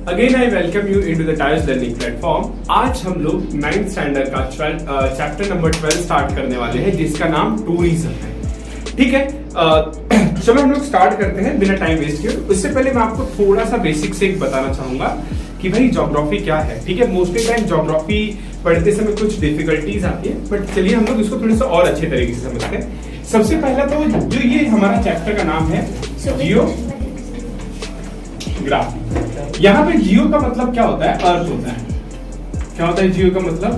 Again I welcome you into the times learning platform. आज हम लोग 9th स्टैंडर्ड का चैप्टर नंबर 12 स्टार्ट करने वाले हैं, जिसका नाम टूरिज्म है। ठीक है, चलो हम लोग स्टार्ट करते हैं बिना टाइम वेस्ट किए। उससे पहले मैं आपको थोड़ा सा बेसिक से एक बताना चाहूंगा कि भाई ज्योग्राफी क्या है। ठीक है, मोस्टली टाइम ज्योग्राफी पढ़ते समय कुछ डिफिकल्टीज आती है, बट चलिए हम लोग इसको थोड़ा सा और अच्छे तरीके से समझते हैं। सबसे पहला तो जो ये हमारा चैप्टर का नाम है जियोग्राफी। यहाँ पे जियो का मतलब क्या होता है? अर्थ होता है। क्या होता है जियो का मतलब?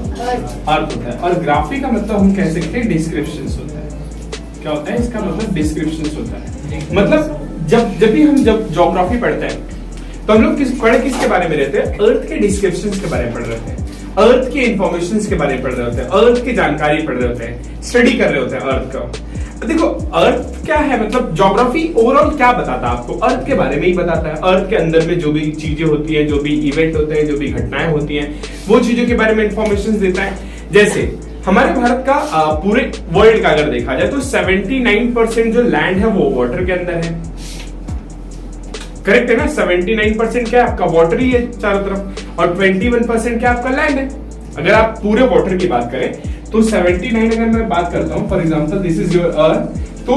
अर्थ होता है। और ग्राफी का मतलब हम कह सकते हैं डिस्क्रिप्शंस होता है। क्या होता है इसका मतलब? डिस्क्रिप्शंस होता है। मतलब जब भी हम ज्योग्राफी पढ़ते हैं तो हम लोग किसके बारे में रहते हैं? अर्थ के डिस्क्रिप्शंस के बारे में पढ़ रहे होते हैं, अर्थ के इंफॉर्मेशन के बारे में पढ़ रहे होते हैं, अर्थ की जानकारी पढ़ रहे होते हैं, स्टडी कर रहे होते हैं अर्थ का। देखो अर्थ क्या है, मतलब ज्योग्राफी ओवरऑल क्या बताता है आपको? अर्थ के बारे में ही बताता है। अर्थ के अंदर में जो भी चीजें होती हैं, जो भी इवेंट होते हैं, जो भी घटनाएं होती हैं, वो चीजों के बारे में इंफॉर्मेशन देता है। जैसे हमारे भारत का पूरे वर्ल्ड का अगर देखा जाए तो 79% जो लैंड है वो वाटर के अंदर है। करेक्ट है ना? 79% क्या है आपका? वाटर ही है चारों तरफ, और 21% क्या आपका लैंड है। अगर आप पूरे वाटर की बात करें तो 79 अगर मैं बात करता हूं, for example this is your earth, तो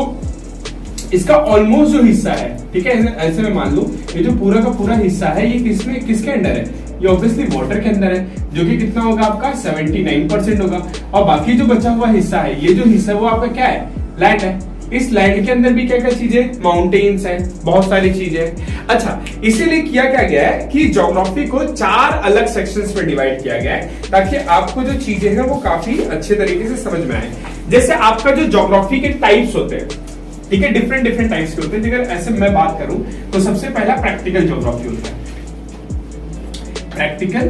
इसका ऑलमोस्ट जो हिस्सा है, ठीक है, ऐसे में मान लो ये जो पूरा का पूरा हिस्सा है ये किसके अंदर है? ये ऑब्वियसली वाटर के अंदर है, जो कि कितना होगा आपका? 79% होगा। और बाकी जो बचा हुआ हिस्सा है, ये जो हिस्सा है वो आपका क्या है? लैंड है। इस लैंड के अंदर भी क्या क्या चीजें? माउंटेन्स हैं, बहुत सारी चीजें। अच्छा, इसीलिए किया क्या गया है कि ज्योग्राफी को 4 अलग सेक्शंस में डिवाइड किया गया है, ताकि आपको जो चीजें हैं वो काफी अच्छे तरीके से समझ में आए। जैसे आपका जो ज्योग्राफी के टाइप्स होते हैं, ठीक है, डिफरेंट टाइप्स के होते हैं। अगर ऐसे मैं बात करूं तो सबसे पहला प्रैक्टिकल ज्योग्राफी होता है। Practical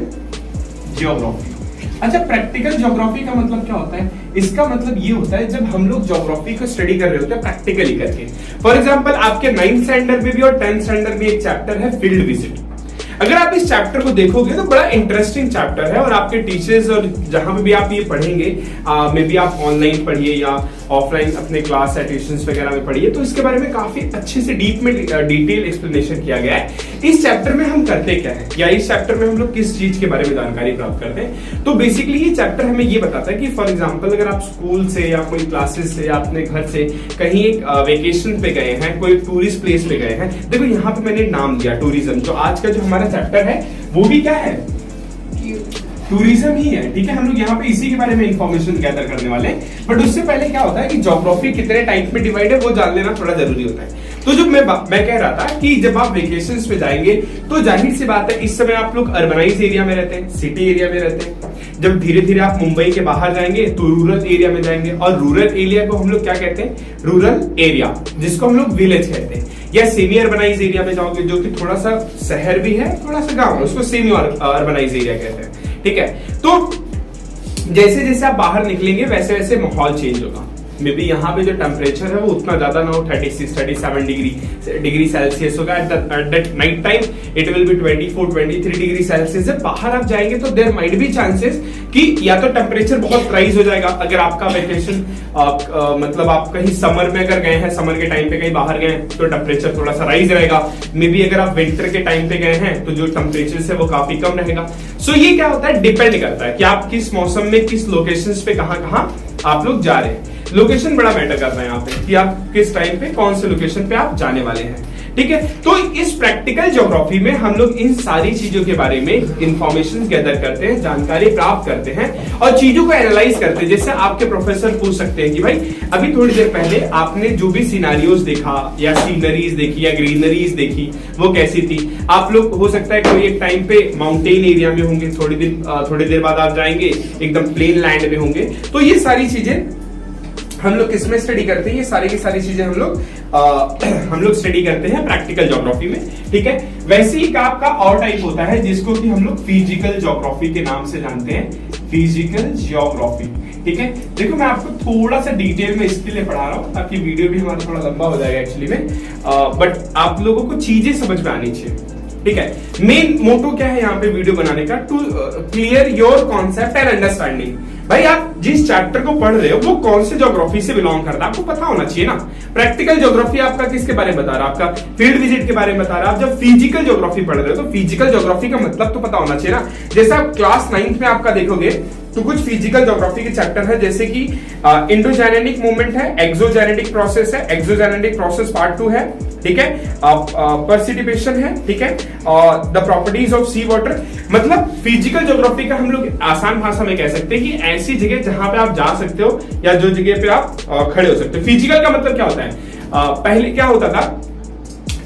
geography. अच्छा, प्रैक्टिकल ज्योग्राफी का मतलब क्या होता है? इसका मतलब ये होता है जब हम लोग ज्योग्राफी को स्टडी कर रहे होते हैं प्रैक्टिकली करके। फॉर एग्जांपल आपके 9th स्टैंडर्ड में भी और 10th स्टैंडर्ड में एक चैप्टर है फील्ड विजिट। अगर आप इस चैप्टर को देखोगे तो बड़ा इंटरेस्टिंग चैप्टर है, और आपके टीचर्स और जहां पे भी आप ये पढ़ेंगे, मे बी आप ऑनलाइन पढ़िए या ऑफलाइन अपने क्लास ट्यूशंस वगैरह में पढ़िए, तो इसके बारे में काफी अच्छे से डिटेल एक्सप्लेनेशन किया गया है। इस चैप्टर में हम करते क्या है, या इस चैप्टर में हम लोग किस चीज के बारे में जानकारी प्राप्त करते हैं? तो बेसिकली ये चैप्टर हमें ये बताता है कि फॉर एग्जाम्पल अगर आप स्कूल से या कोई क्लासेस से या अपने घर से कहीं एक वेकेशन पे गए हैं, कोई टूरिस्ट प्लेस पे गए हैं। देखो यहाँ पे मैंने नाम दिया टूरिज्म। जो आज का जो हमारा चैप्टर है वो भी क्या है? टूरिज्म ही है। ठीक है, हम लोग यहाँ पे इसी के बारे में इंफॉर्मेशन गैदर करने वाले हैं। बट उससे पहले क्या होता है कि ज्योग्राफी कितने टाइप में डिवाइड है वो जान लेना थोड़ा जरूरी होता है। तो जो मैं कह रहा था कि जब आप वेकेशंस पे जाएंगे तो जाहिर सी बात है इस समय आप लोग अर्बनाइज एरिया में रहते हैं, सिटी एरिया में रहते हैं। जब धीरे धीरे आप मुंबई के बाहर जाएंगे तो रूरल एरिया में जाएंगे, और रूरल एरिया को हम लोग क्या कहते हैं? रूरल एरिया, जिसको हम लोग विलेज कहते हैं। या सेमी अर्बनाइज एरिया में जाओगे, जो कि थोड़ा सा शहर भी है थोड़ा सा गांव है, उसको सेमी अर्बनाइज एरिया कहते हैं। ठीक है, तो जैसे जैसे आप बाहर निकलेंगे वैसे वैसे माहौल चेंज होगा। मे बी यहाँ पे जो टेम्परेचर है वो उतना ज्यादा ना हो, 36-37 डिग्री सेल्सियस होगा। At that night time it will be 24-23 degree Celsius. जब बाहर आप जाएंगे तो देयर माइट बी चांसेस कि या तो टेम्परेचर बहुत राइज हो जाएगा। अगर आपका वेकेशन मतलब आप कहीं समर में अगर गए हैं, समर के टाइम पे कहीं बाहर गए तो टेम्परेचर थोड़ा सा राइज रहेगा। मे बी अगर आप विंटर के टाइम पे गए हैं तो जो टेम्परेचर है वो काफी कम रहेगा। सो ये क्या होता है? डिपेंड करता है कि आप किस मौसम में किस लोकेशंस पे कहां आप लोग जा रहे हैं। लोकेशन बड़ा मैटर करता है यहाँ पे कि आप किस टाइम पे कौन से लोकेशन पे आप जाने वाले हैं। ठीक है, तो इस प्रैक्टिकल ज्योग्राफी में हम लोग इन सारी चीजों के बारे में इंफॉर्मेशन गैदर करते हैं, जानकारी प्राप्त करते हैं और चीजों को एनालाइज करते हैं। जैसे आपके प्रोफेसर पूछ सकते हैं कि भाई अभी थोड़ी देर पहले आपने जो भी सिनारियोज देखा या सीनरीज देखी या ग्रीनरीज देखी वो कैसी थी? आप लोग हो सकता है कोई एक टाइम पे माउंटेन एरिया में होंगे, थोड़ी देर बाद आप जाएंगे एकदम प्लेन लैंड में होंगे। तो ये सारी चीजें हम लोग किसमें स्टडी करते हैं? ये सारी की सारी चीजें हम लोग स्टडी करते हैं प्रैक्टिकल ज्योग्राफी में। ठीक है, वैसे ही का आपका और टाइप होता है जिसको कि हम लोग फिजिकल ज्योग्राफी के नाम से जानते हैं। Physical geography. ठीक है, देखो मैं आपको थोड़ा सा डिटेल में इसके लिए पढ़ा रहा हूं ताकि वीडियो भी हमारा थोड़ा लंबा हो जाएगा एक्चुअली में, बट आप लोगों को चीजें समझ में आनी चाहिए। ठीक है। मेन मोटो क्या है यहाँ पे वीडियो बनाने का, to clear your concept and understanding. भाई आप जिस चैप्टर को पढ़ रहे हो वो कौन से ज्योग्राफी से बिलोंग करता है आपको पता होना चाहिए ना। प्रैक्टिकल ज्योग्राफी आपका किसके बारे में बता रहा है, आपका फील्ड विजिट के बारे में बता रहा है। आप जब फिजिकल ज्योग्राफी पढ़ रहे हो तो फिजिकल ज्योग्राफी का मतलब तो पता होना चाहिए ना। जैसे आप क्लास 9th में आपका देखोगे तो कुछ फिजिकल ज्योग्राफी के चैप्टर है, जैसे कि इंडोजेनेटिक मूवमेंट है, एक्सोजेनेटिक प्रोसेस है, एक्सोजेनेटिक प्रोसेस पार्ट 2 है, ठीक है, प्रेसिपिटेशन है, ठीक है, और the properties of sea water. मतलब फिजिकल ज्योग्राफी का हम लोग आसान भाषा में कह सकते हैं कि ऐसी जगह जहां पे आप जा सकते हो या जो जगह पे आप खड़े हो सकते हो। फिजिकल का मतलब क्या होता है, पहले क्या होता था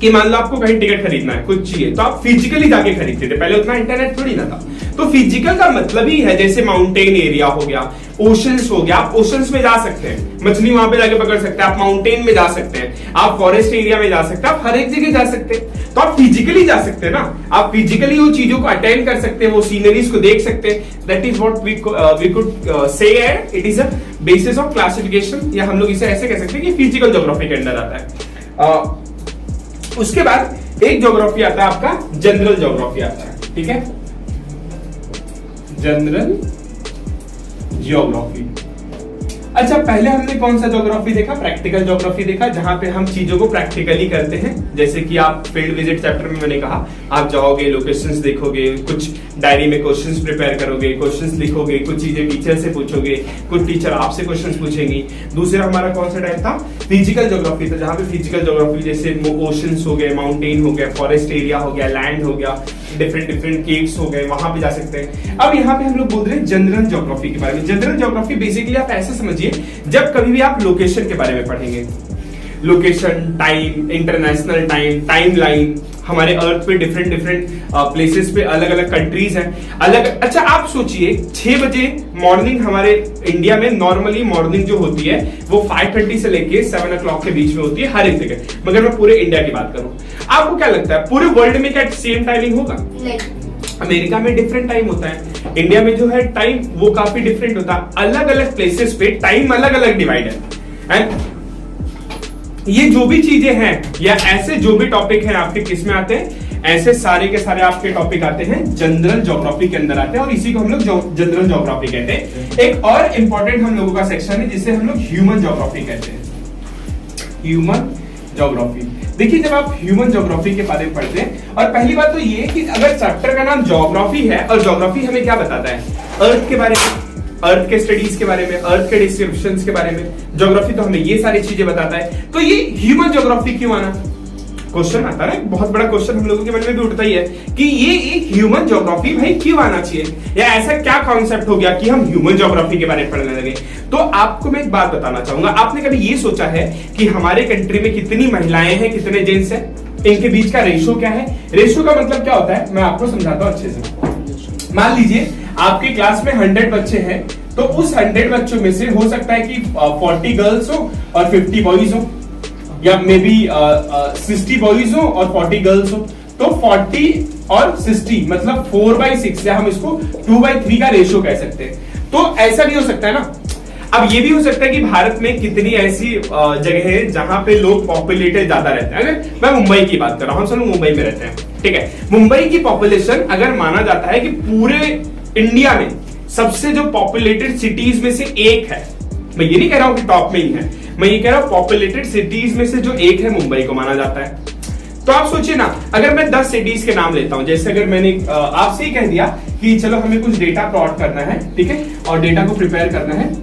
कि मान लो आपको कहीं टिकट खरीदना है, कुछ चाहिए तो आप फिजिकली जाके खरीदते थे, पहले उतना इंटरनेट थोड़ी ना था। तो फिजिकल का मतलब ही है जैसे माउंटेन एरिया हो गया, ओशंस हो गया, आप ओशंस में जा सकते हैं, मछली वहां पे जाके पकड़ सकते हैं, आप माउंटेन में जा सकते हैं, आप फॉरेस्ट एरिया में जा सकते हैं, आप हर एक जगह जा सकते हैं। तो आप फिजिकली जा सकते हैं ना, आप फिजिकली वो चीजों को अटेंड कर सकते हैं, वो सीनरीज को देख सकते हैं। That is what we could say it is a basis of classification, या हम लोग इसे ऐसे कह सकते हैं कि फिजिकल ज्योग्राफी के अंदर आता है। उसके बाद एक ज्योग्राफी आता है आपका जनरल ज्योग्राफी आता है, ठीक है, जनरल ज्योग्राफी। अच्छा पहले हमने कौन सा ज्योग्राफी देखा, प्रैक्टिकल ज्योग्राफी देखा, जहां पे हम चीजों को प्रैक्टिकली करते हैं। जैसे कि आप फील्ड विजिट चैप्टर में मैंने कहा आप जाओगे, लोकेशंस देखोगे, कुछ डायरी में क्वेश्चंस प्रिपेयर करोगे, क्वेश्चंस लिखोगे, कुछ चीजें टीचर से पूछोगे, कुछ टीचर आपसे क्वेश्चंस पूछेंगी। दूसरा हमारा कौन सा टाइप था, फिजिकल ज्योग्राफी था, जहां पे फिजिकल ज्योग्राफी जैसे ओशंस हो गए, माउंटेन हो गया, फॉरेस्ट एरिया हो गया, लैंड हो गया, डिफरेंट डिफरेंट केव्स हो गए, वहां पे जा सकते हैं। अब यहाँ पे हम लोग बोल रहे हैं जनरल ज्योग्राफी के बारे में। जनरल ज्योग्राफी बेसिकली आप ऐसे समझिए, जब कभी भी आप लोकेशन के बारे में पढ़ेंगे, location, time, international time, timeline, हमारे अर्थ पे डिफरेंट डिफरेंट प्लेसेस पे अलग अलग कंट्रीज हैं, अलग। अच्छा आप सोचिए 6 बजे मॉर्निंग हमारे इंडिया में नॉर्मली मॉर्निंग जो होती है वो 5:30 से लेके 7 o'clock के बीच में होती है हर एक जगह, मगर मैं पूरे इंडिया की बात करूं। आपको क्या लगता है पूरे वर्ल्ड में क्या सेम टाइमिंग होगा? अमेरिका में डिफरेंट टाइम होता है, इंडिया में जो है टाइम वो काफी डिफरेंट होता है, अलग अलग प्लेसेस पे टाइम अलग अलग डिवाइड है। एंड ये जो भी चीजें हैं या ऐसे जो भी टॉपिक हैं आपके किस में आते हैं, ऐसे सारे के सारे आपके टॉपिक आते हैं जनरल ज्योग्राफी के अंदर आते हैं, और इसी को हम लोग जनरल ज्योग्राफी कहते हैं। एक और इंपॉर्टेंट हम लोगों का सेक्शन है जिसे हम लोग ह्यूमन ज्योग्राफी कहते हैं, ह्यूमन ज्योग्राफी। देखिए जब आप ह्यूमन ज्योग्राफी के बारे में पढ़ते हैं, और पहली बात तो ये कि अगर चैप्टर का नाम ज्योग्राफी है, और ज्योग्राफी हमें क्या बताता है, अर्थ के बारे में, अर्थ के स्टडीज के बारे में, अर्थ के डिस्क्रिप्शंस के बारे में, ज्योग्राफी तो हमें ये सारी चीजें बताता है। तो ये ह्यूमन ज्योग्राफी क्यों आना, क्वेश्चन आता है, बहुत बड़ा क्वेश्चन हम लोगों के मन में भी उठता ही है कि ये एक ह्यूमन ज्योग्राफी भाई क्यों आना चाहिए, या ऐसा क्या कॉन्सेप्ट हो गया कि हम ह्यूमन ज्योग्राफी के बारे में पढ़ने लगे। तो आपको मैं एक बात बताना चाहूंगा, आपने कभी ये सोचा है कि हमारे कंट्री में कितनी महिलाएं हैं, कितने जेंट्स हैं, इनके बीच का रेशो क्या है? रेशो का मतलब क्या होता है मैं आपको समझाता हूं अच्छे से। मान लीजिए आपके क्लास में 100 बच्चे हैं, तो उस 100 बच्चों में से हो सकता है कि 40 गर्ल्स हो और 50 बॉयज हो, या मे बी 60 बॉयज हो और 40 गर्ल्स हो। तो 40 और 60 मतलब 4/6, या हम इसको 2/3 का रेशियो कह सकते हैं। तो ऐसा भी हो सकता है ना। अब ये भी हो सकता है कि भारत में कितनी ऐसी जगह है जहां पे लोग पॉपुलेटेड ज्यादा रहते हैं। अगर मैं मुंबई की बात कर रहा हूं, हम सब लोग मुंबई में रहते हैं, ठीक है। मुंबई की पॉपुलेशन अगर माना जाता है कि पूरे इंडिया में सबसे जो पॉपुलेटेड सिटीज में से एक है, मैं ये नहीं कह रहा हूं कि टॉप में ही है, मैं ये कह रहा हूं पॉपुलेटेड सिटीज में से जो एक है मुंबई को माना जाता है। तो आप सोचिए ना, अगर मैं 10 सिटीज के नाम लेता हूं, जैसे अगर मैंने आपसे ही कह दिया कि चलो हमें कुछ डेटा प्लॉट करना है, ठीक है, और डेटा को प्रिपेयर करना है,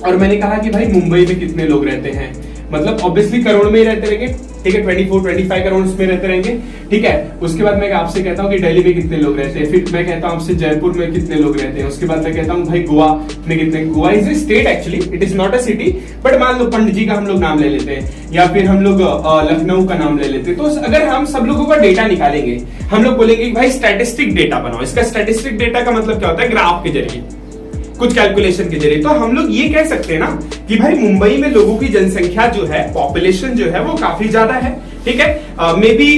और मैंने कहा कि भाई मुंबई में कितने लोग रहते हैं, मतलब ऑब्वियसली करोड़ में ही रहते रहेंगे, ठीक है, 24-25 करोड़ में रहते रहेंगे, ठीक है। उसके बाद मैं आपसे कहता हूँ कि दिल्ली में कितने लोग रहते हैं, फिर मैं कहता हूँ आपसे जयपुर में कितने लोग रहते हैं, उसके बाद मैं कहता हूँ भाई गोवा में कितने, Goa is a state actually, it is not a city, but मान लो पंडित जी का हम लोग नाम ले लेते हैं, या फिर हम लोग लखनऊ का नाम ले लेते हैं। तो अगर हम सब लोगों का डेटा निकालेंगे, हम लोग बोलेंगे भाई स्टैटिस्टिक डेटा बनाओ। इसका स्टैटिस्टिक डेटा का मतलब क्या होता है, ग्राफ के जरिए, कुछ कैलकुलेशन के जरिए। तो हम लोग ये कह सकते हैं ना कि भाई मुंबई में लोगों की जनसंख्या जो है, पॉपुलेशन जो है वो काफी ज्यादा है, ठीक है। मे बी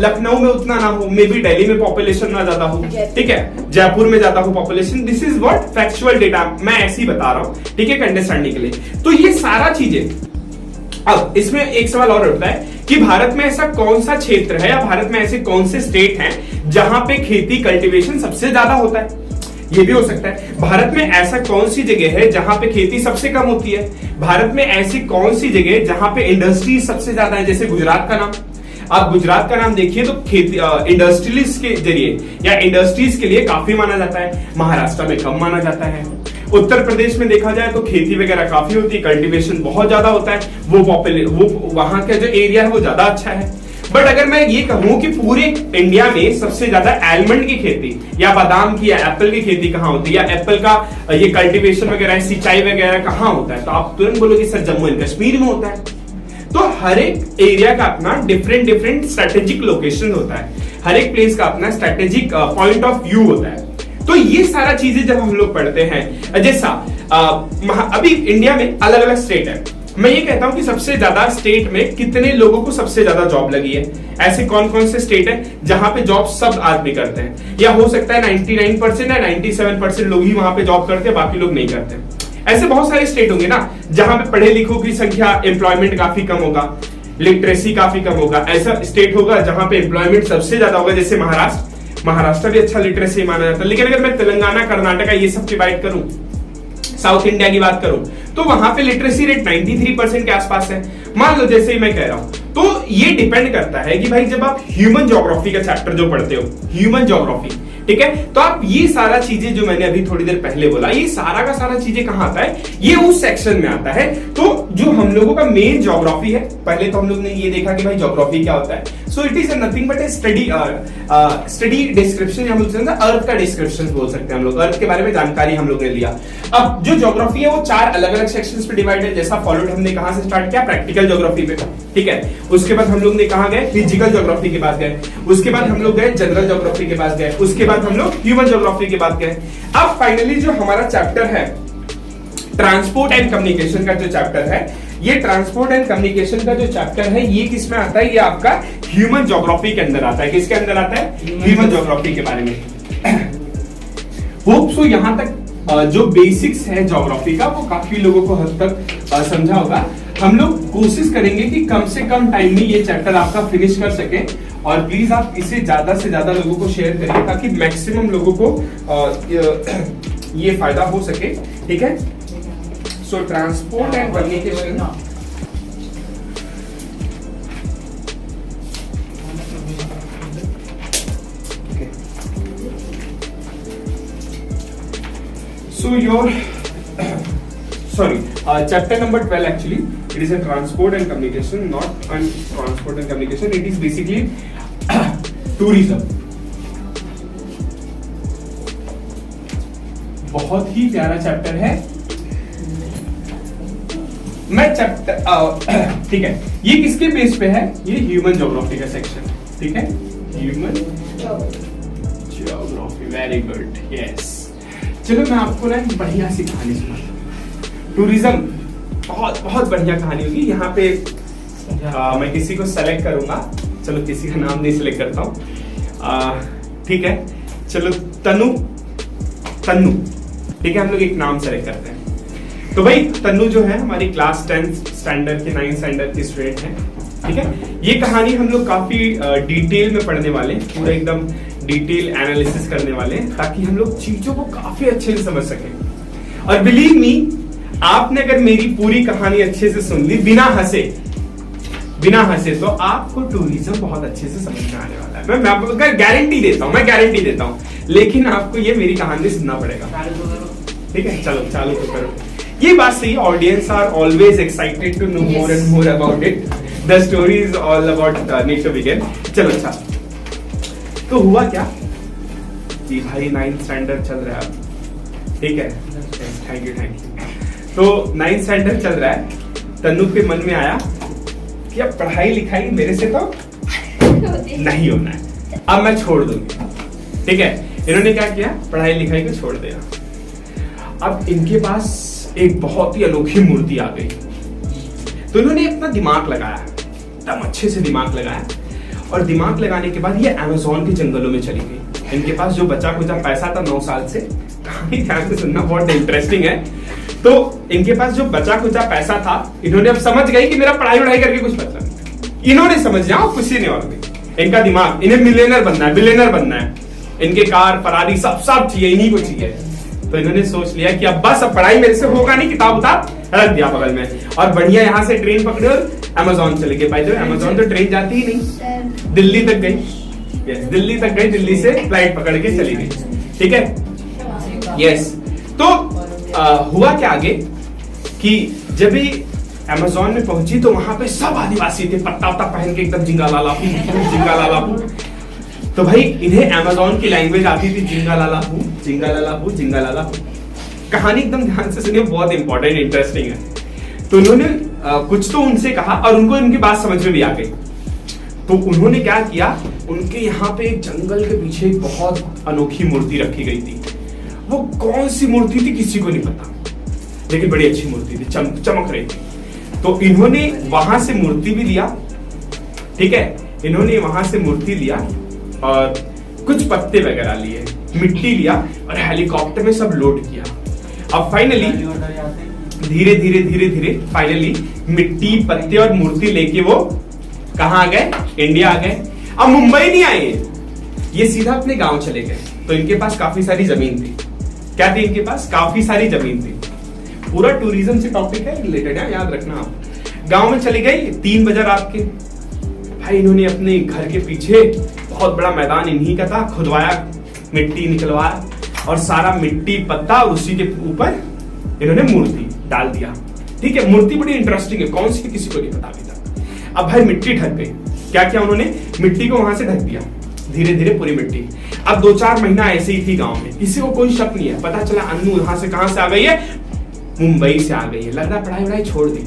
लखनऊ में उतना ना हो, मे बी दिल्ली में पॉपुलेशन ना ज्यादा हो, ठीक है, जयपुर में ज्यादा हो population. This is what factual data, मैं ऐसे ही बता रहा हूं, ठीक है, अंडरस्टैंडिंग के लिए। तो ये सारा चीजें, अब इसमें एक सवाल और उठता है कि भारत में ऐसा कौन सा क्षेत्र है या भारत में ऐसे कौन से स्टेट हैं जहां पे खेती कल्टीवेशन सबसे ज्यादा होता है। ये भी हो सकता है भारत में ऐसा कौन सी जगह है जहां पे खेती सबसे कम होती है। भारत में ऐसी कौन सी जगह है जहां पे इंडस्ट्री सबसे ज्यादा है, जैसे गुजरात का नाम, आप गुजरात का नाम देखिए तो खेती इंडस्ट्रियलिस्ट के जरिए या इंडस्ट्रीज के लिए काफी माना जाता है। महाराष्ट्र में कम माना जाता है। उत्तर प्रदेश में देखा जाए तो खेती वगैरह काफी होती है, कल्टीवेशन बहुत ज्यादा होता है, वो वहां का जो एरिया है वो ज्यादा अच्छा है। बट अगर मैं ये कहूं कि पूरे इंडिया में सबसे ज्यादा आलमंड की खेती या बादाम की या एप्पल की खेती कहां होती है, या एप्पल का ये कल्टीवेशन वगैरह सिंचाई वगैरह कहां होता है, तो आप तुरंत बोलोगे सर जम्मू एंड कश्मीर में होता है। तो हर एक एरिया का अपना डिफरेंट स्ट्रेटेजिक लोकेशन होता है, हर एक प्लेस का अपना स्ट्रेटेजिक पॉइंट ऑफ व्यू होता है। तो ये सारा चीजें जब हम लोग पढ़ते हैं, जैसा अभी इंडिया में अलग अलग स्टेट है, मैं ये कहता हूं कि सबसे ज्यादा स्टेट में कितने लोगों को सबसे ज्यादा जॉब लगी है, ऐसे कौन कौन से स्टेट है जहां पे जॉब सब आदमी करते हैं, या हो सकता है 99% या 97% लोग ही वहां पे जॉब करते हैं, बाकी लोग नहीं करते। ऐसे बहुत सारे स्टेट होंगे ना जहां पे पढ़े लिखों की संख्या, एम्प्लॉयमेंट काफी कम होगा, लिटरेसी काफी कम होगा। ऐसा स्टेट होगा जहां पे एम्प्लॉयमेंट सबसे ज्यादा होगा, जैसे महाराष्ट्र भी अच्छा लिटरेसी माना जाता है। लेकिन अगर मैं तेलंगाना, कर्नाटका ये सब डिवाइड करूं, साउथ इंडिया की बात करूं, तो वहां पे लिटरेसी रेट 93% के आसपास है, मान लो, जैसे ही मैं कह रहा हूं। तो ये डिपेंड करता है कि भाई जब आप ह्यूमन ज्योग्राफी का चैप्टर जो पढ़ते हो, ह्यूमन ज्योग्राफी, ठीक है, तो आप ये सारा चीजें जो मैंने अभी थोड़ी देर पहले बोला, ये सारा का सारा चीजें कहां आता है, ये उस सेक्शन में आता है। तो जो हम लोगों का मेन ज्योग्राफी है, पहले तो हम लोग ने ये देखा कि भाई ज्योग्राफी क्या होता है। So it is nothing but A study description, हम लोग अर्थ का डिस्क्रिप्शन बोल सकते हैं, हम लोग अर्थ के बारे में जानकारी हम लोग ने लिया। अब जो ज्योग्राफी है वो 4 अलग अलग सेक्शंस पे डिवाइड है, जैसा फॉलोड हमने कहां से स्टार्ट किया, प्रैक्टिकल ज्योग्राफी पे, ठीक है। उसके बाद हम लोग ने कहां गए, फिजिकल ज्योग्राफी के पास गए, उसके बाद हम लोग गए जनरल ज्योग्राफी के पास गए, उसके बाद हम लोग ह्यूमन ज्योग्राफी के पास गए। अब फाइनली जो हमारा चैप्टर है ट्रांसपोर्ट एंड कम्युनिकेशन का जो चैप्टर है, ये ट्रांसपोर्ट एंड कम्युनिकेशन का जो चैप्टर है ये किसमें आता है, ये आपका ह्यूमन ज्योग्राफी के अंदर आता है। किसके अंदर आता है, ह्यूमन ज्योग्राफी के बारे में। होप सो यहां तक जो बेसिक्स है ज्योग्राफी का वो काफी लोगों को हद तक समझा होगा। हम लोग कोशिश करेंगे कि कम से कम टाइम में ये चैप्टर आपका फिनिश कर सके, और प्लीज आप इसे ज्यादा से ज्यादा लोगों को शेयर करिए ताकि मैक्सिमम लोगों को ये फायदा हो सके, ठीक है। सो transport and communication, so your chapter number 12 actually it is a transport and communication, not on transport and communication, it is basically tourism। बहुत ही प्यारा चैप्टर है। मैं चैप्टर ठीक है, ये किसके बेस पे है, ये ह्यूमन ज्योग्राफी का सेक्शन, ठीक है, human geography, very good, yes. चलो मैं आपको ना एक बढ़िया सी कहानी सुनाता। टूरिज्म बहुत बहुत बढ़िया कहानी होगी। यहाँ पे मैं किसी को सेलेक्ट करूंगा, चलो किसी का नाम नहीं सेलेक्ट करता हूँ, ठीक है, चलो तन्नू, ठीक है, हम लोग एक नाम सेलेक्ट करते हैं। तो भाई तन्नू जो है हमारी क्लास 10th स्टैंडर्ड के 9th स्टैंडर्ड की स्टूडेंट है, ठीक है। ये कहानी हम लोग काफी डिटेल में पढ़ने वाले, पूरा एकदम डिटेल एनालिसिस करने वाले हैं ताकि हम लोग चीजों को काफी अच्छे से समझ सकें। और बिलीव मी, आपने अगर मेरी पूरी कहानी अच्छे से सुन ली बिना हंसे तो आपको टूरिज्म बहुत अच्छे से समझ में आने वाला है। मैं आपको गारंटी देता हूँ, लेकिन आपको ये मेरी कहानी सुनना पड़ेगा, ठीक है। चलो चालू तो करो। ये बात सही, audience are always excited to know more and more about it, the story is all about need to begin. चलो अच्छा, तो हुआ क्या कि भाई 9th स्टैंडर्ड चल रहा है, ठीक है, थैंक यू। तो 9th स्टैंडर्ड चल रहा है, तन्नू के मन में आया कि अब पढ़ाई लिखाई मेरे से तो नहीं होना है, अब मैं छोड़ दूंगी, ठीक है। इन्होंने क्या किया, पढ़ाई लिखाई को छोड़ दिया। अब इनके पास एक बहुत ही अनोखी मूर्ति आ गई, तो इन्होंने अपना दिमाग लगाया, एकदम अच्छे से दिमाग लगाया, और दिमाग लगाने के बाद ये अमेज़न के जंगलों में चली गई। इनके पास जो बचा कुचा पैसा था 9 साल से, कहानी ध्यान से सुनना, बहुत इंटरेस्टिंग है। तो इनके पास जो बचा कुचा पैसा था, इन्होंने अब समझ गई कि मेरा पढ़ाई करके कुछ मतलब नहीं, इन्होंने समझ जाओ, किसी ने और नहीं, इनका दिमाग, इन्हें मिलियनर बनना है, बिलियनर बनना है, इनके कार फरारी सब सब चाहिए, इन्हीं को चाहिए। तो इन्होंने सोच लिया कि अब बस अब पढ़ाई मेरे से होगा नहीं, किताब उताब रख दिया बगल में और बढ़िया यहाँ से ट्रेन पकड़े और अमेजोन चले गए। भाई जो अमेजोन तो ट्रेन जाती ही नहीं, दिल्ली तक गई, यस दिल्ली तक गई, दिल्ली से फ्लाइट पकड़ के चली गई, ठीक है, यस। तो हुआ क्या आगे कि जब भी अमेजोन में पहुंची तो वहां पे सब आदिवासी थे, पत्ता वत्ता पहन के एकदम जिंगा लाला जिंगा लाला। तो भाई इन्हें अमेजोन की लैंग्वेज आती थी, जिंगा लाला जिंगा लाला जिंगा लाला। कहानी एकदम ध्यान से सुनिए, बहुत इंपॉर्टेंट इंटरेस्टिंग है। तो उन्होंने कुछ तो उनसे कहा और उनको उनकी बात समझ में भी आ गई। तो उन्होंने क्या किया, उनके यहाँ पे एक जंगल के पीछे एक बहुत अनोखी मूर्ति रखी गई थी। वो कौन सी मूर्ति थी किसी को नहीं पता, लेकिन बड़ी अच्छी मूर्ति थी, चमक रही थी। तो इन्होंने वहां से मूर्ति भी लिया, ठीक है, इन्होंने वहां से मूर्ति लिया और कुछ पत्ते वगैरह लिए, मिट्टी लिया और हेलीकॉप्टर में सब लोड किया। अब फाइनली धीरे धीरे धीरे धीरे फाइनली मिट्टी, पत्ते और मूर्ति लेके वो कहां आ गए, इंडिया आ गए। अब मुंबई नहीं आए, ये सीधा अपने गांव चले गए। तो इनके पास काफी सारी जमीन थी। क्या थी इनके पास? काफी सारी जमीन थी। पूरा टूरिज्म से टॉपिक है, रिलेटेड है, याद रखना आप। गांव में चली गई, 3 बजे रात के। भाई इन्होंने अपने घर के पीछे बहुत बड़ा मैदान इन्हीं का था, खुदवाया, मिट्टी निकलवाया और सारा मिट्टी पत्ता और उसी के ऊपर इन्होंने मूर्ति डाल दिया। ठीक है, मूर्ति बड़ी इंटरेस्टिंग है, कौन सी किसी को नहीं पता अभी तक। अब भाई मिट्टी ढक गई। क्या किया उन्होंने? मिट्टी को वहां से ढक दिया, धीरे धीरे पूरी मिट्टी। अब 2-4 महीना ऐसे ही थी गांव में, किसी को कोई शक नहीं है। पता चला अन्नू यहां से कहां से आ गई है, मुंबई से आ गई है। लग रहा पढ़ाई वढ़ाई छोड़ दी।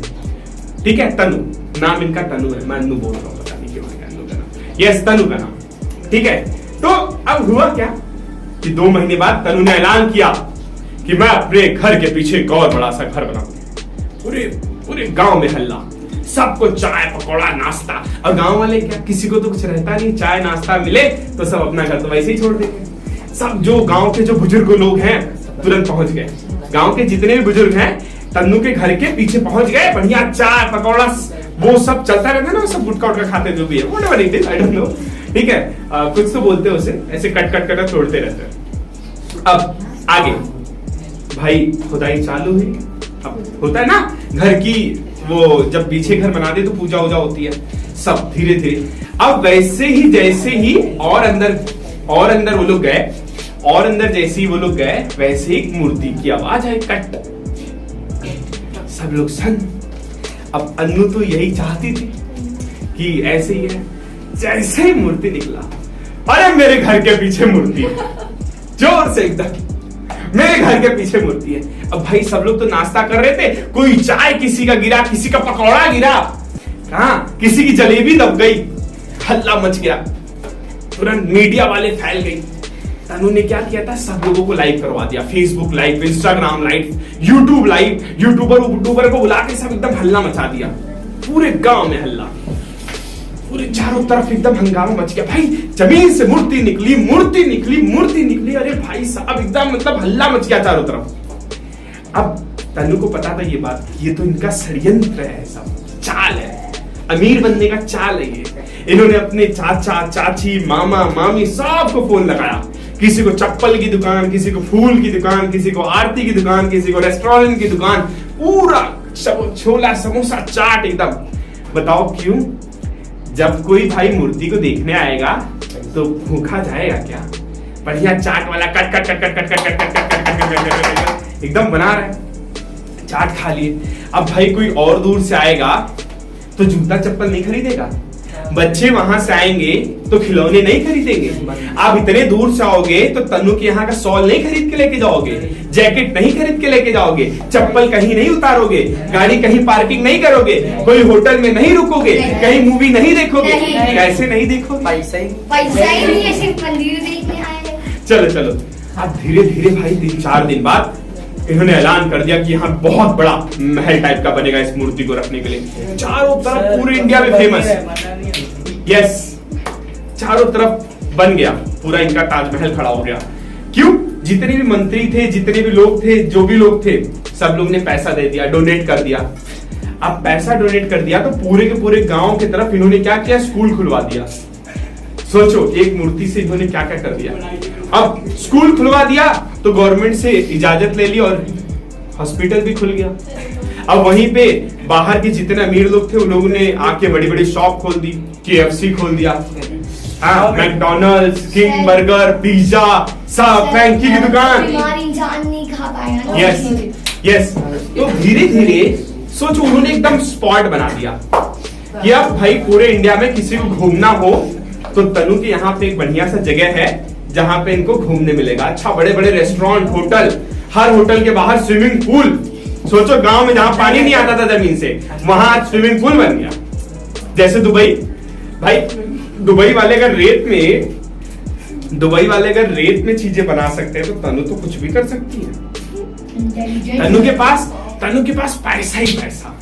ठीक है, तनु नाम इनका तनु है, मैं अन्नू बोल रहा हूँ, पता नहीं क्यों अन्नू का नाम, यस तनु का नाम। ठीक है, तो अब हुआ क्या कि 2 महीने बाद तनु ने ऐलान किया कि मैं अपने घर के पीछे एक और बड़ा सा घर बनाऊंगी। पूरे गांव में हल्ला, सबको चाय पकौड़ा नाश्ता। और गांव वाले क्या, किसी को तो कुछ रहता नहीं, चाय नाश्ता मिले तो सब अपना घर तो वैसे ही छोड़ देते। सब जो गांव के जो बुजुर्ग लोग हैं तुरंत पहुंच गए। गांव के जितने भी बुजुर्ग हैं तन्नू के घर के पीछे पहुंच गए। बढ़िया चाय पकौड़ा वो सब चलता रहता है ना, सब गुटखा उटका खाते जो भी है, whatever it is, I don't know. ठीक है, कुछ तो बोलते हैं उसे, ऐसे कट कट कट छोड़ते रहते हैं। अब आगे भाई खुदाई चालू हुई। अब होता है ना घर की, वो जब पीछे घर बना दे तो पूजा वूजा होती है, सब धीरे धीरे। अब वैसे ही जैसे ही और अंदर वो लोग गए, और अंदर जैसे ही वो लोग गए वैसे ही मूर्ति की आवाज आई, कट। सब लोग सन। अब अन्नू तो यही चाहती थी कि ऐसे ही है। जैसे ही मूर्ति निकला, अरे मेरे घर के पीछे मूर्ति है, जोर से एकदम मेरे घर के पीछे मूर्ति है। अब भाई सब लोग तो नाश्ता कर रहे थे, कोई चाय किसी का गिरा, किसी का पकौड़ा गिरा, हाँ किसी की जलेबी दब गई, हल्ला मच गया, तुरंत मीडिया वाले फैल गई। तनु ने क्या किया था, सब लोगों को लाइव करवा दिया, Facebook live, Instagram live, YouTube live, YouTuber को बुला के सब एकदम हल्ला मचा दिया। पूरे गांव में हल्ला, पूरे चारों तरफ एकदम हंगामा मच गया। भाई जमीन से मूर्ति निकली, मूर्ति निकली, मूर्ति निकली, अरे भाई साहब एकदम मतलब हल्ला मच गया चारों तरफ। अब तनु को पता था ये बात, ये तो इनका षड्यंत्र है, सब चाल है, अमीर बनने का चाल है ये। इन्होंने अपने चाचा चाची मामा मामी सबको फोन लगाया, किसी को चप्पल की दुकान, किसी को फूल की दुकान, किसी को आरती की दुकान, किसी को रेस्टोरेंट की दुकान, पूरा छोला समोसा चाट एकदम। बताओ क्यों? जब कोई भाई मूर्ति को देखने आएगा तो भूखा जाएगा क्या? बढ़िया चाट वाला cut cut cut cut cut cut cut cut cut cut एकदम बना रहा है, चाट खा लिए। अब भाई कोई और दूर से आएगा तो जूता चप्पल नहीं खरीदेगा, बच्चे वहां से आएंगे तो खिलौने नहीं खरीदेंगे। आप इतने दूर से आओगे तो तन्नू के यहाँ का सॉल नहीं खरीद के लेके जाओगे, जैकेट नहीं खरीद के लेके जाओगे, चप्पल कहीं नहीं उतारोगे, गाड़ी कहीं पार्किंग नहीं करोगे, कोई होटल में नहीं रुकोगे, कहीं मूवी नहीं देखोगे। कैसे नहीं देखोगे? पैसा ही नहीं है, सिर्फ मंदिर देखने आए। चलो अब धीरे धीरे भाई 3-4 दिन बाद इन्होंने ऐलान कर दिया कि यहाँ बहुत बड़ा महल टाइप का बनेगा इस मूर्ति को रखने के लिए। चारों तरफ पूरे इंडिया में फेमस, यस, चारों तरफ बन गया, पूरा इनका ताजमहल खड़ा हो गया। क्यों? जितने भी मंत्री थे, जितने भी लोग थे, जो भी लोग थे, सब लोग ने पैसा दे दिया, डोनेट कर दिया। अब पैसा डोनेट कर दिया तो पूरे के पूरे गांव की तरफ इन्होंने क्या किया, स्कूल खुलवा दिया। सोचो एक मूर्ति से इन्होंने क्या क्या कर दिया। अब स्कूल खुलवा दिया तो गवर्नमेंट से इजाजत ले ली और हॉस्पिटल भी खुल गया। अब वहीं पे बाहर के जितने अमीर लोग थे उन लोगों ने आके बड़ी बड़ी शॉप खोल दी, KFC खोल दिया, मैकडोनल्ड्स, किंग बर्गर, पिज्जा, सब फ्रैंकी की दुकान। इंसान नहीं खा पाया। Yes yes. तो धीरे धीरे सोचो उन्होंने एकदम स्पॉट बना दिया कि अब भाई पूरे इंडिया में किसी को घूमना हो तो तनु के यहाँ पे एक बढ़िया सा जगह है जहां पे इनको घूमने मिलेगा। अच्छा बड़े बड़े रेस्टोरेंट, होटल, हर होटल के बाहर स्विमिंग पूल। सोचो गांव में जहां पानी नहीं आता था जमीन से वहां आज स्विमिंग पूल बन गया। जैसे दुबई, भाई दुबई वाले अगर रेत में चीजें बना सकते हैं तो तनु तो कुछ भी कर सकती है। तनु के पास पैसा ही पैसा,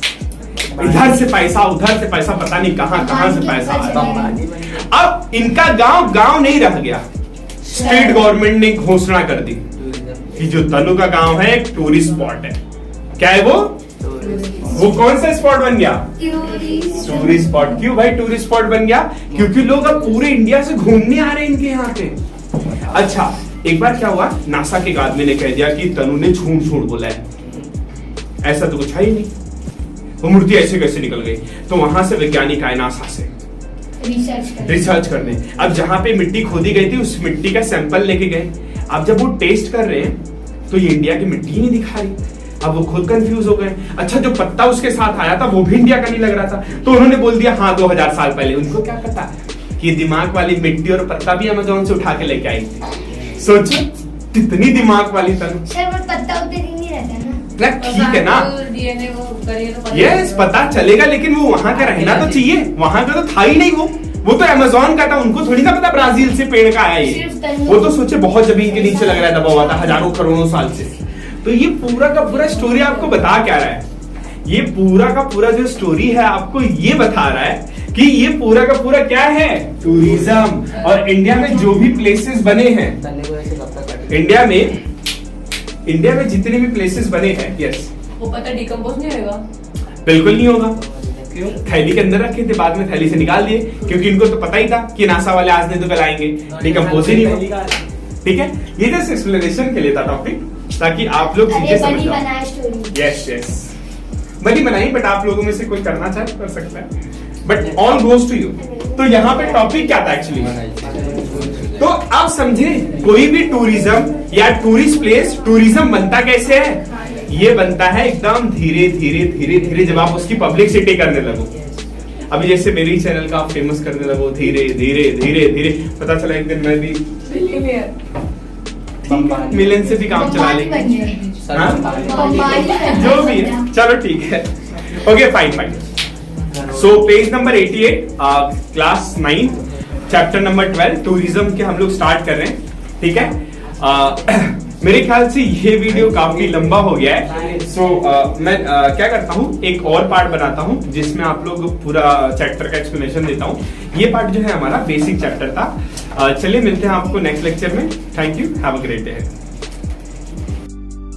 इधर से पैसा उधर से पैसा, पता नहीं कहां से पैसा आया। अब इनका गांव नहीं रह गया। स्टेट गवर्नमेंट ने घोषणा कर दी कि जो तनु का गांव है एक टूरिस्ट स्पॉट है। क्या है वो कौन सा स्पॉट बन गया? Tourist spot. क्यों भाई टूरिस्ट स्पॉट बन गया? क्योंकि लोग अब पूरे इंडिया से घूमने आ रहे हैं इनके यहाँ पे। अच्छा एक बार क्या हुआ, नासा के एक आदमी ने कह दिया कि तनु ने झूठ बोला है, ऐसा तो कुछ है ही नहीं, वो मूर्ति ऐसे कैसे निकल गई। तो वहां से वैज्ञानिक आए नासा से रिसर्च करने। अब जहां पे मिट्टी खोदी गई थी उस मिट्टी का सैंपल लेके गए। अब जब वो टेस्ट कर रहे हैं तो ये इंडिया की मिट्टी ही नहीं दिखा रही। अब वो खुद कंफ्यूज हो गए। अच्छा जो पत्ता उसके साथ आया था वो भी इंडिया का नहीं लग रहा था, तो उन्होंने बोल दिया हाँ 2000 साल पहले। उनको क्या पता कि दिमाग वाली मिट्टी और पत्ता भी अमेज़न से उठा के लेके आई थी। सोचो कितनी दिमाग वाली तनु। पत्ता उतने दिन नहीं रहता ना। ठीक है ना, यस पता चलेगा, लेकिन वो वहां का रहना तो चाहिए। वहां का तो था ही नहीं, वो तो अमेज़न का था। उनको थोड़ी ना पता ब्राजील से पेड़ का आया ये। वो तो सोचे बहुत जमीन के नीचे लग रहा था, दबा हुआ था हजारों करोड़ों साल से। तो ये पूरा का पूरा स्टोरी आपको बता क्या रहा है? ये पूरा का पूरा जो स्टोरी है आपको ये बता रहा है कि ये पूरा का पूरा क्या है, टूरिज्म। और इंडिया में जो भी प्लेसेस बने हैं, इंडिया में जितने भी प्लेसेस बने हैं, यस वो पता डिकम्पोज नहीं होगा? बिल्कुल नहीं होगा। क्यों? थैली के अंदर रखे थे, बाद में थैली से निकाल दिए, क्योंकि इनको तो पता ही था कि नासा वाले आज नहीं तो कल आएंगे, डिकम्पोज ही नहीं होगा। ठीक है, ये जस्ट एक्सप्लेनेशन के लिए था टॉपिक, ताकि आप लोग चीजें समझ जाओ। यस बनी बनाई, बट आप लोगों में से कोई करना चाहे कर सकता है, but all goes to you. तो यहाँ पे टॉपिक क्या था एक्चुअली, तो आप समझे कोई भी टूरिज्म या टूरिस्ट प्लेस, टूरिज्म बनता कैसे है? ये बनता है एकदम धीरे धीरे जब आप उसकी पब्लिसिटी करने लगो। अभी जैसे मेरी चैनल का आप फेमस करने लगो, धीरे धीरे पता चला एक दिन मैं भी मिलियन से भी काम चला लेंगे, जो भी है, चलो ठीक है, okay fine. So page number 88, class 9 chapter number 12 tourism के हम लोग स्टार्ट कर रहे हैं। ठीक है, मेरे ख्याल से ये वीडियो काफी लंबा हो गया है। सो मैं क्या करता हूँ, एक और पार्ट बनाता हूँ जिसमें आप लोग पूरा चैप्टर का एक्सप्लेनेशन देता हूँ। ये पार्ट जो है हमारा बेसिक चैप्टर था। चलिए मिलते हैं आपको नेक्स्ट लेक्चर में। Thank you, have a great day.